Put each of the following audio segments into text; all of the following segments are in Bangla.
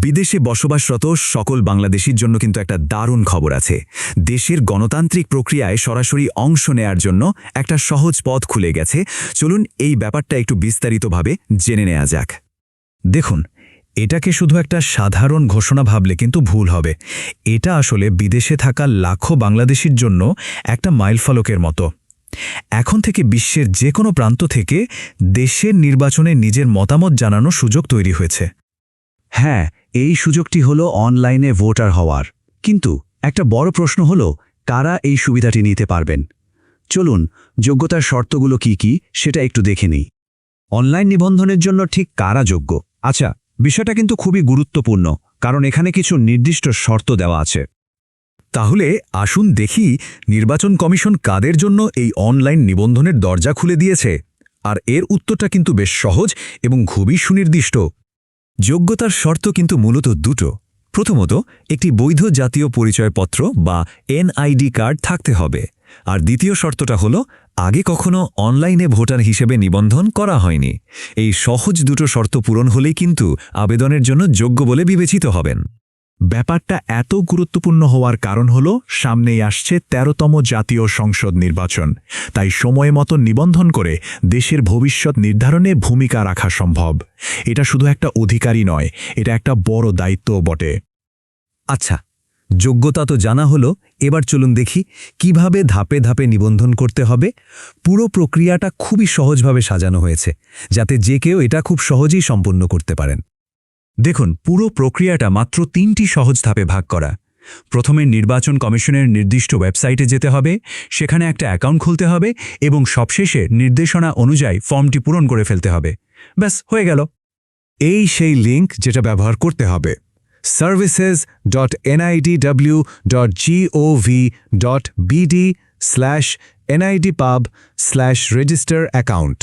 বিদেশে বসবাসরত সকল বাংলাদেশির জন্য কিন্তু একটা দারুণ খবর আছে। দেশের গণতান্ত্রিক প্রক্রিয়ায় সরাসরি অংশ নেয়ার জন্য একটা সহজ পথ খুলে গেছে। চলুন এই ব্যাপারটা একটু বিস্তারিতভাবে জেনে নেওয়া যাক। দেখুন, এটাকে শুধু একটা সাধারণ ঘোষণা ভাবলে কিন্তু ভুল হবে। এটা আসলে বিদেশে থাকা লাখো বাংলাদেশির জন্য একটা মাইলফলকের মতো। এখন থেকে বিশ্বের যে কোনো প্রান্ত থেকে দেশের নির্বাচনে নিজের মতামত জানানোর সুযোগ তৈরি হয়েছে। হ্যাঁ, এই সুযোগটি হলো অনলাইনে ভোটার হওয়ার। কিন্তু একটা বড় প্রশ্ন হলো, কারা এই সুবিধাটি নিতে পারবেন? চলুন, যোগ্যতার শর্তগুলো কি কি সেটা একটু দেখে নিই। অনলাইন নিবন্ধনের জন্য ঠিক কারা যোগ্য? আচ্ছা, বিষয়টা কিন্তু খুবই গুরুত্বপূর্ণ, কারণ এখানে কিছু নির্দিষ্ট শর্ত দেওয়া আছে। তাহলে আসুন দেখি নির্বাচন কমিশন কাদের জন্য এই অনলাইন নিবন্ধনের দরজা খুলে দিয়েছে। আর এর উত্তরটা কিন্তু বেশ সহজ এবং খুবই সুনির্দিষ্ট। যোগ্যতার শর্ত কিন্তু মূলত দুটো। প্রথমত, একটি বৈধ জাতীয় পরিচয়পত্র বা এনআইডি কার্ড থাকতে হবে। আর দ্বিতীয় শর্তটা হলো, আগে কখনো অনলাইনে ভোটার হিসেবে নিবন্ধন করা হয়নি। এই সহজ দুটো শর্ত পূরণ হলেই কিন্তু আবেদনের জন্য যোগ্য বলে বিবেচিত হবেন। ব্যাপারটা এত গুরুত্বপূর্ণ হওয়ার কারণ হল সামনেই আসছে ১৩তম জাতীয় সংসদ নির্বাচন। তাই সময় মতো নিবন্ধন করে দেশের ভবিষ্যৎ নির্ধারণে ভূমিকা রাখা সম্ভব। এটা শুধু একটা অধিকারই নয়, এটা একটা বড় দায়িত্বও বটে। আচ্ছা, যোগ্যতা তো জানা হলো, এবার চলুন দেখি কিভাবে ধাপে ধাপে নিবন্ধন করতে হবে। পুরো প্রক্রিয়াটা খুবই সহজভাবে সাজানো হয়েছে, যাতে যে কেউ এটা খুব সহজেই সম্পন্ন করতে পারেন। দেখুন, পুরো প্রক্রিয়াটা মাত্র ৩টি সহজ ধাপে ভাগ করা। প্রথমে নির্বাচন কমিশনের নির্দিষ্ট ওয়েবসাইটে যেতে হবে, সেখানে একটা অ্যাকাউন্ট খুলতে হবে এবং সবশেষে নির্দেশনা অনুযায়ী ফর্মটি পূরণ করে ফেলতে হবে। ব্যাস, হয়ে গেল। এই সেই লিঙ্ক যেটা ব্যবহার করতে হবে, services.nidw.gov.bd/nidpub/register-account।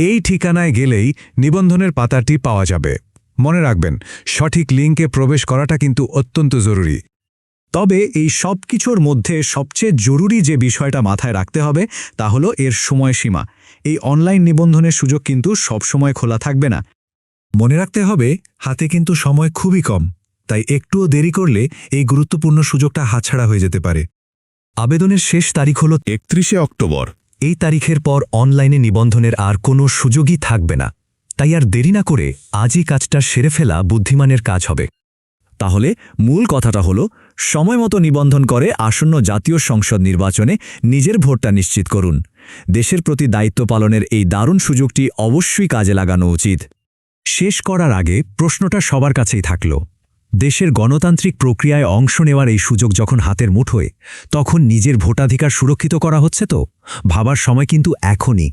এই ঠিকানায় গেলেই নিবন্ধনের পাতাটি পাওয়া যাবে। মনে রাখবেন, সঠিক লিঙ্কে প্রবেশ করাটা কিন্তু অত্যন্ত জরুরি। তবে এই সব কিছুর মধ্যে সবচেয়ে জরুরি যে বিষয়টা মাথায় রাখতে হবে তা হলো এর সময়সীমা। এই অনলাইন নিবন্ধনের সুযোগ কিন্তু সবসময় খোলা থাকবে না। মনে রাখতে হবে, হাতে কিন্তু সময় খুবই কম, তাই একটুও দেরি করলে এই গুরুত্বপূর্ণ সুযোগটা হাতছাড়া হয়ে যেতে পারে। আবেদনের শেষ তারিখ হল ৩১শে অক্টোবর। এই তারিখের পর অনলাইনে নিবন্ধনের আর কোনো সুযোগই থাকবে না। তাই আর দেরি না করে আজই কাজটা সেরে ফেলা বুদ্ধিমানের কাজ হবে। তাহলে মূল কথাটা হলো, সময়মতো নিবন্ধন করে আসন্ন জাতীয় সংসদ নির্বাচনে নিজের ভোটটা নিশ্চিত করুন। দেশের প্রতি দায়িত্ব পালনের এই দারুণ সুযোগটি অবশ্যই কাজে লাগানো উচিত। শেষ করার আগে প্রশ্নটা সবার কাছেই থাকল, দেশের গণতান্ত্রিক প্রক্রিয়ায় অংশ নেওয়ার এই সুযোগ যখন হাতের মুঠোয়, তখন নিজের ভোটাধিকার সুরক্ষিত করা হচ্ছে তো? ভাবার সময় কিন্তু এখনই।